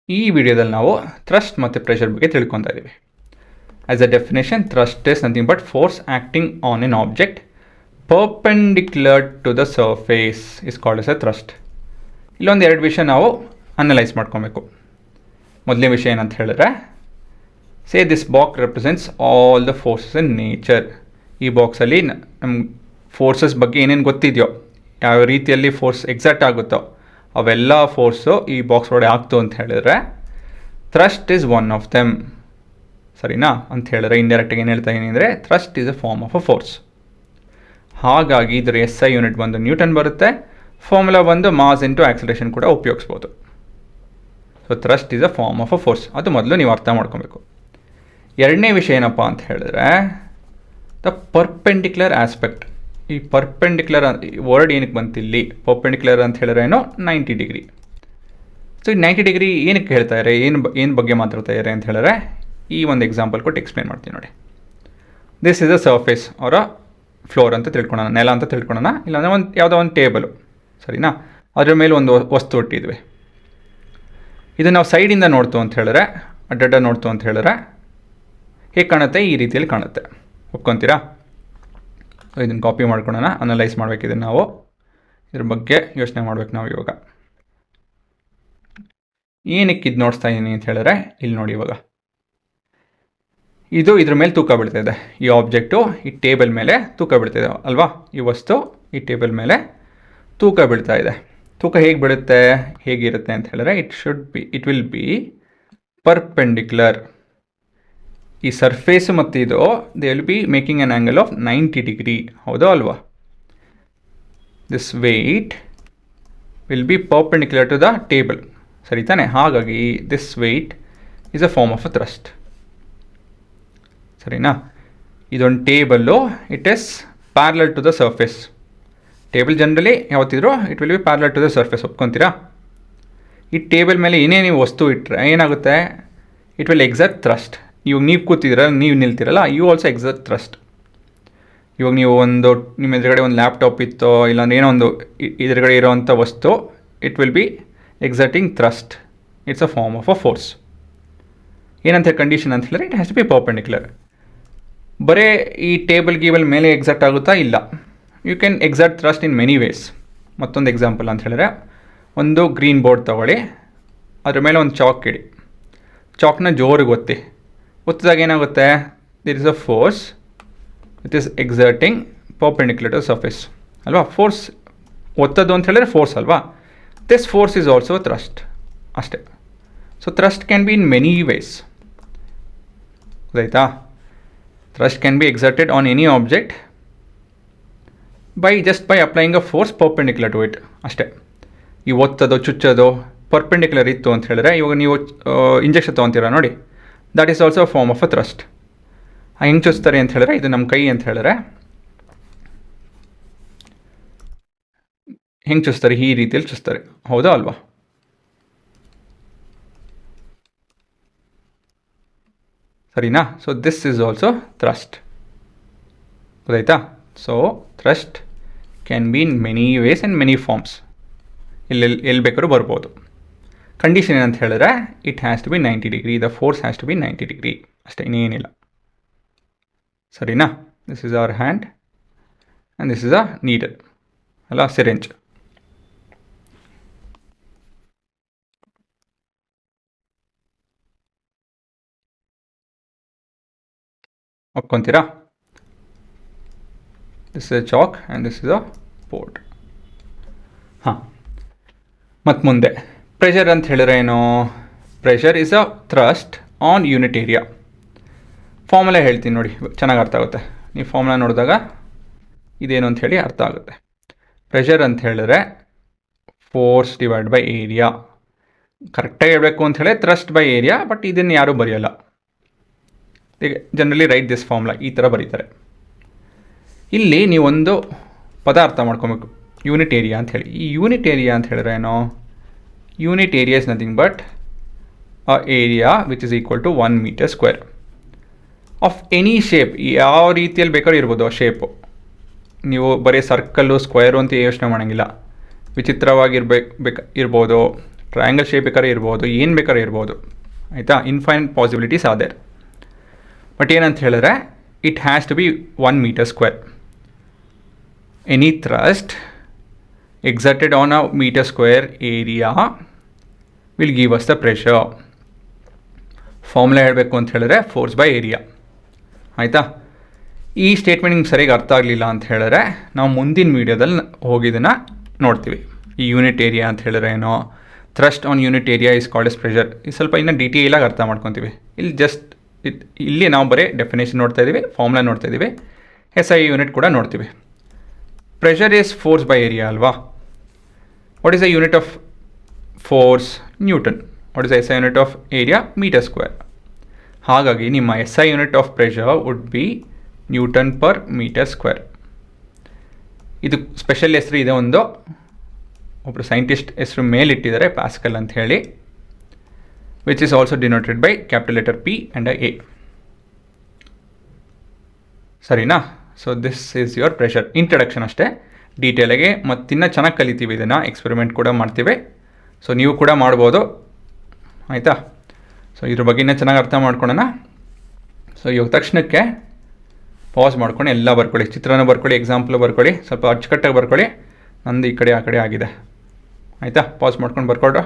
ಈ ವಿಡಿಯೋದಲ್ಲಿ ನಾವು ಥ್ರಸ್ಟ್ ಮತ್ತು ಪ್ರೆಷರ್ ಬಗ್ಗೆ ತಿಳ್ಕೊತಾ ಇದ್ದೀವಿ. As a definition, thrust is nothing but force acting on an object perpendicular to the surface is called as a thrust. ಇಲ್ಲೊಂದು ಎರಡು ವಿಷಯ ನಾವು ಅನಲೈಸ್ ಮಾಡ್ಕೊಬೇಕು. ಮೊದಲನೇ ವಿಷಯ ಏನಂತ ಹೇಳಿದ್ರೆ, say this box represents all the forces in nature. ಈ ಬಾಕ್ಸಲ್ಲಿ ನಮ್ಮ ಫೋರ್ಸಸ್ ಬಗ್ಗೆ ಏನೇನು ಗೊತ್ತಿದೆಯೋ, ಯಾವ ರೀತಿಯಲ್ಲಿ ಫೋರ್ಸ್ ಎಕ್ಸಾಕ್ಟ್ ಆಗುತ್ತೋ ಅವೆಲ್ಲ ಫೋರ್ಸು ಈ ಬಾಕ್ಸ್ ಒಳಗೆ ಆಗ್ತು ಅಂತ ಹೇಳಿದ್ರೆ thrust is one of them. ಸರಿನಾ? ಅಂತ ಹೇಳಿದ್ರೆ ಇಂಡೈರೆಕ್ಟಾಗಿ ಏನು ಹೇಳ್ತಾ ಇದ್ದೀನಿ ಅಂದರೆ, thrust is a form of a force. ಹಾಗಾಗಿ ಇದರ SI ಯೂನಿಟ್ ಬಂದು ನ್ಯೂಟನ್ ಬರುತ್ತೆ. ಫಾರ್ಮುಲಾ ಬಂದು ಮಾಸ್ ಇಂಟು ಆಕ್ಸಲರೇಷನ್ ಕೂಡ ಉಪಯೋಗಿಸ್ಬೋದು. So thrust is a form of a force. ಅದು ಮೊದಲು ನೀವು ಅರ್ಥ ಮಾಡ್ಕೊಬೇಕು. ಎರಡನೇ ವಿಷಯ ಏನಪ್ಪ ಅಂತ ಹೇಳಿದ್ರೆ, ದ ಪರ್ಪೆಂಡಿಕ್ಯುಲರ್ ಆಸ್ಪೆಕ್ಟ್. ಈ ಪರ್ಪೆಂಡಿಕ್ಯುಲರ್ ವರ್ಡ್ ಏನಕ್ಕೆ ಬಂತಿಲ್ಲಿ? ಪರ್ಪೆಂಡಿಕ್ಯುಲರ್ ಅಂತ ಹೇಳಿದ್ರೆ ಏನೋ 90 ಡಿಗ್ರಿ. ಸೊ ಈ 90 ಡಿಗ್ರಿ ಏನಕ್ಕೆ ಹೇಳ್ತಾ ಇದ್ದಾರೆ, ಏನು ಬಗ್ಗೆ ಮಾತಾಡ್ತಾ ಇದ್ದಾರೆ ಅಂತ ಹೇಳಿದ್ರೆ, ಈ ಒಂದು ಎಕ್ಸಾಂಪಲ್ ಕೊಟ್ಟು ಎಕ್ಸ್ಪ್ಲೇನ್ ಮಾಡ್ತೀನಿ ನೋಡಿ. ದಿಸ್ ಇಸ್ ಅ ಸರ್ಫೇಸ್ ಅವರ ಫ್ಲೋರ್ ಅಂತ ತಿಳ್ಕೊಳ್ಳೋಣ, ನೆಲ ಅಂತ ತಿಳ್ಕೊಳ್ಳೋಣ. ಇಲ್ಲಾಂದರೆ ಯಾವುದೋ ಒಂದು ಟೇಬಲು, ಸರಿನಾ? ಅದ್ರ ಮೇಲೆ ಒಂದು ವಸ್ತು ಇಟ್ಟಿದ್ವಿ. ಇದು ನಾವು ಸೈಡಿಂದ ನೋಡ್ತು ಅಂತ ಹೇಳಿದ್ರೆ, ಅಡ್ಡಡ್ಡ ನೋಡ್ತು ಅಂತ ಹೇಳಿದ್ರೆ ಹೇಗೆ ಕಾಣುತ್ತೆ? ಈ ರೀತಿಯಲ್ಲಿ ಕಾಣುತ್ತೆ. ಒಪ್ಕೊತೀರಾ? ಇದನ್ನು ಕಾಪಿ ಮಾಡ್ಕೊಳ್ಳೋಣ. ಅನಲೈಸ್ ಮಾಡಬೇಕಿದೆ ನಾವು, ಇದ್ರ ಬಗ್ಗೆ ಯೋಚನೆ ಮಾಡ್ಬೇಕು ನಾವು ಇವಾಗ. ಏನಕ್ಕೆ ಇದು ನೋಡ್ತಾ ಇದ್ದೀನಿ ಅಂತ ಹೇಳಿದ್ರೆ, ಇಲ್ಲಿ ನೋಡಿ, ಇವಾಗ ಇದು ಇದ್ರ ಮೇಲೆ ತೂಕ ಬೀಳ್ತಾ ಇದೆ. ಈ ಆಬ್ಜೆಕ್ಟು ಈ ಟೇಬಲ್ ಮೇಲೆ ತೂಕ ಬೀಳ್ತಾ ಇದೆ ಅಲ್ವಾ? ಈ ವಸ್ತು ಈ ಟೇಬಲ್ ಮೇಲೆ ತೂಕ ಬೀಳ್ತಾ ಇದೆ. ತೂಕ ಹೇಗೆ ಬೀಳುತ್ತೆ, ಹೇಗಿರುತ್ತೆ ಅಂತ ಹೇಳಿದ್ರೆ, ಇಟ್ ವಿಲ್ ಬಿ ಪರ್ಪೆಂಡಿಕ್ಯುಲರ್. ಈ ಸರ್ಫೇಸ್ ಮತ್ತು ಇದು they will be making an angle of 90 degree. ಹೌದಾ ಅಲ್ವಾ? This weight will be perpendicular to the table. ಸರಿ ತಾನೆ? ಹಾಗಾಗಿ this weight is a form of a thrust. ಸರಿನಾ? ಇದೊಂದು table, it is parallel to the surface. Table generally ಯಾವತ್ತಿದ್ರು it will be parallel to the surface. ಒಪ್ಕೊತೀರಾ? ಈ table ಮೇಲೆ ಏನೇನು ವಸ್ತು ಇಟ್ಟರೆ ಏನಾಗುತ್ತೆ? It will exert thrust. ಇವಾಗ ನೀವು ಕೂತಿದ್ದೀರ, ನೀವು ನಿಲ್ತಿರಲ್ಲ, ಯು ಆಲ್ಸೋ ಎಕ್ಸರ್ಟ್ ಥ್ರಸ್ಟ್. ಇವಾಗ ನೀವು ನಿಮ್ಮ ಎದುರುಗಡೆ ಒಂದು ಲ್ಯಾಪ್ಟಾಪ್ ಇತ್ತೋ, ಇಲ್ಲಾಂದ್ರೆ ಏನೋ ಒಂದು ಎದುರುಗಡೆ ಇರೋವಂಥ ವಸ್ತು, it will be exerting thrust. It's a form of a force. ಏನಂತ ಕಂಡೀಷನ್ ಅಂತ ಹೇಳಿದ್ರೆ, it has to be perpendicular. ಬರೀ ಈ ಟೇಬಲ್ ಮೇಲೆ ಎಕ್ಸಾಕ್ಟ್ ಆಗುತ್ತಾ? ಇಲ್ಲ. You can exert thrust in many ways. ಮತ್ತೊಂದು ಎಕ್ಸಾಂಪಲ್ ಅಂತ ಹೇಳಿದ್ರೆ, ಒಂದು ಗ್ರೀನ್ ಬೋರ್ಡ್ ತೊಗೊಳ್ಳಿ, ಅದ್ರ ಮೇಲೆ ಒಂದು ಚಾಕ್ ಇಡಿ. ಚಾಕ್ನ ಜೋರಿಗೆ ಒತ್ತಿದಾಗ ಏನಾಗುತ್ತೆ? There is a force it is exerting perpendicular to surface ಅಲ್ವಾ? ಫೋರ್ಸ್ ಒತ್ತದು ಅಂತ ಹೇಳಿದ್ರೆ ಫೋರ್ಸ್ ಅಲ್ವಾ? This force is also thrust ಅಷ್ಟೇ. So thrust can be in many ways. ಗೊತ್ತಾಯ್ತಾ? Thrust can be exerted on any object by applying a force perpendicular to it. ಅಷ್ಟೇ. ಈ ಒತ್ತೋದು ಚುಚ್ಚೋದು perpendicular ಇತ್ತು ಅಂತ ಹೇಳಿದ್ರೆ, ಇವಾಗ ನೀವು ಇಂಜೆಕ್ಷನ್ ತೊಗೊತೀರಾ ನೋಡಿ, that is also a form of a thrust. ಹೆಂಗೆ ಚುಚ್ತಾರೆ ಅಂತ ಹೇಳಿದ್ರೆ, ಇದು ನಮ್ಮ ಕೈ ಅಂತ ಹೇಳಿದ್ರೆ ಹೆಂಗೆ ಚುಚ್ತಾರೆ? ಈ ರೀತಿಯಲ್ಲಿ ಚುಚ್ತಾರೆ. ಹೌದಾ ಅಲ್ವಾ? ಸರಿನಾ? So this is also thrust. ಗೊತ್ತಾಯ್ತಾ? So thrust can be in many ways and many forms. ಎಲ್ಲಿ ಬೇಕಾದ್ರೂ ಬರ್ಬೋದು. ಕಂಡೀಷನ್ ಏನಂತ ಹೇಳಿದ್ರೆ, it has to be 90 degree. The force has to be 90 degree ಅಷ್ಟೇ, ಇನ್ನೇನಿಲ್ಲ. ಸರಿನಾ? This is our hand and this is a needle ಅಲ್ಲ, syringe. ಒಪ್ಕೊತೀರಾ? This is a chalk and this is a board. ಹಾಂ, ಮತ್ತು ಮುಂದೆ ಪ್ರೆಷರ್ ಅಂತ ಹೇಳಿದ್ರೆ ಏನು? Pressure is a thrust on unit area. Formula ಹೇಳ್ತೀನಿ ನೋಡಿ, ಚೆನ್ನಾಗಿ ಅರ್ಥ ಆಗುತ್ತೆ. ನೀವು ಫಾರ್ಮುಲಾ ನೋಡಿದಾಗ ಇದೇನು ಅಂತ ಹೇಳಿ ಅರ್ಥ ಆಗುತ್ತೆ. ಪ್ರೆಷರ್ ಅಂತ ಹೇಳಿದ್ರೆ ಫೋರ್ಸ್ ಡಿವೈಡ್ ಬೈ ಏರಿಯಾ. ಕರೆಕ್ಟಾಗಿ ಹೇಳಬೇಕು ಅಂತ ಹೇಳಿ ಥ್ರಸ್ಟ್ ಬೈ ಏರಿಯಾ, ಬಟ್ ಇದನ್ನು ಯಾರೂ ಬರೆಯೋಲ್ಲ. ಜನರಲಿ ರೈಟ್ ದಿಸ್ ಫಾರ್ಮುಲಾ ಈ ಥರ ಬರೀತಾರೆ. ಇಲ್ಲಿ ನೀವೊಂದು ಪದ ಅರ್ಥ ಮಾಡ್ಕೊಬೇಕು, ಯೂನಿಟ್ ಏರಿಯಾ ಅಂತ ಹೇಳಿ. ಈ ಯೂನಿಟ್ ಏರಿಯಾ ಅಂತ ಹೇಳಿದ್ರೆ ಏನೋ, unit area is nothing but a area which is equal to 1 metre square of any shape. ಯಾವ ರೀತಿಯಲ್ಲಿ ಬೇಕಾದ್ರೂ ಇರ್ಬೋದು ಆ ಶೇಪು. ನೀವು ಬರೀ ಸರ್ಕಲ್ಲು ಸ್ಕ್ವೇರು ಅಂತ ಯೋಚನೆ ಮಾಡೋಂಗಿಲ್ಲ. ವಿಚಿತ್ರವಾಗಿರ್ಬೋದು, ಟ್ರಯಾಂಗಲ್ ಶೇಪ್ ಬೇಕಾದ್ರೆ ಇರ್ಬೋದು, ಏನು ಬೇಕಾದ್ರೆ ಇರ್ಬೋದು, ಆಯಿತಾ. Infinite possibilities are there. But ಏನಂತ ಹೇಳಿದ್ರೆ it has to be 1 meter square. Any thrust exerted on a meter square area will give us the pressure. Formula ಹೇಳಬೇಕು ಅಂತ ಹೇಳಿದ್ರೆ ಫೋರ್ಸ್ ಬೈ ಏರಿಯಾ, ಆಯಿತಾ. ಈ ಸ್ಟೇಟ್ಮೆಂಟ್ ನಿಮ್ಗೆ ಸರಿಯಾಗಿ ಅರ್ಥ ಆಗಲಿಲ್ಲ ಅಂತ ಹೇಳಿದ್ರೆ ನಾವು ಮುಂದಿನ ವೀಡಿಯೋದಲ್ಲಿ ಹೋಗಿ ಇದನ್ನು ನೋಡ್ತೀವಿ. ಈ ಯೂನಿಟ್ ಏರಿಯಾ ಅಂತ ಹೇಳಿದ್ರೆ ಏನೋ, thrust on unit area is called S pressure. ಇದು ಸ್ವಲ್ಪ ಇನ್ನೂ ಡೀಟೇಲಾಗಿ ಅರ್ಥ ಮಾಡ್ಕೊತೀವಿ. ಇಲ್ಲಿ ನಾವು ಬರೀ ಡೆಫಿನೇಷನ್ ನೋಡ್ತಾ ಇದ್ದೀವಿ, ಫಾರ್ಮುಲಾ ನೋಡ್ತಾ ಇದ್ದೀವಿ, SI ಯೂನಿಟ್ ಕೂಡ ನೋಡ್ತೀವಿ. Pressure is force by area ಅಲ್ವಾ. What is the unit of force? Newton. What is the SI unit of area? Metre square. ಹಾಗಾಗಿ ನಿಮ್ಮ SI unit of pressure would be newton per metre square. ಇದು special ಹೆಸರು ಇದೆ, ಒಬ್ಬರು scientist ಹೆಸರು ಮೇಲಿಟ್ಟಿದ್ದಾರೆ, Pascal ಅಂತ ಹೇಳಿ, which is also denoted by capital letter P and A. ಸರಿನಾ? So this is your pressure. Introduction ಅಷ್ಟೇ, ಡೀಟೇಲಾಗಿ ಮತ್ತಿನ್ನೂ ಚೆನ್ನಾಗಿ ಕಲಿತೀವಿ, ಇದನ್ನು ಎಕ್ಸ್ಪೆರಿಮೆಂಟ್ ಕೂಡ ಮಾಡ್ತೀವಿ. ಸೊ ನೀವು ಕೂಡ ಮಾಡ್ಬೋದು, ಆಯಿತಾ. ಸೊ ಇದ್ರ ಬಗ್ಗೆ ಇನ್ನೂ ಚೆನ್ನಾಗಿ ಅರ್ಥ ಮಾಡ್ಕೊಳ್ಳೋಣ. ಸೊ ಇವಾಗ ತಕ್ಷಣಕ್ಕೆ ಪಾಸ್ ಮಾಡ್ಕೊಂಡು ಎಲ್ಲ ಬರ್ಕೊಳ್ಳಿ, ಚಿತ್ರನ ಬರ್ಕೊಳ್ಳಿ, ಎಕ್ಸಾಂಪಲ್ ಬರ್ಕೊಳ್ಳಿ, ಸ್ವಲ್ಪ ಅಚ್ಚುಕಟ್ಟಾಗಿ ಬರ್ಕೊಳ್ಳಿ. ನಂದು ಈ ಕಡೆ ಆ ಕಡೆ ಆಗಿದೆ, ಆಯಿತಾ. ಪಾಸ್ ಮಾಡ್ಕೊಂಡು ಬರ್ಕೊಳ್ರ.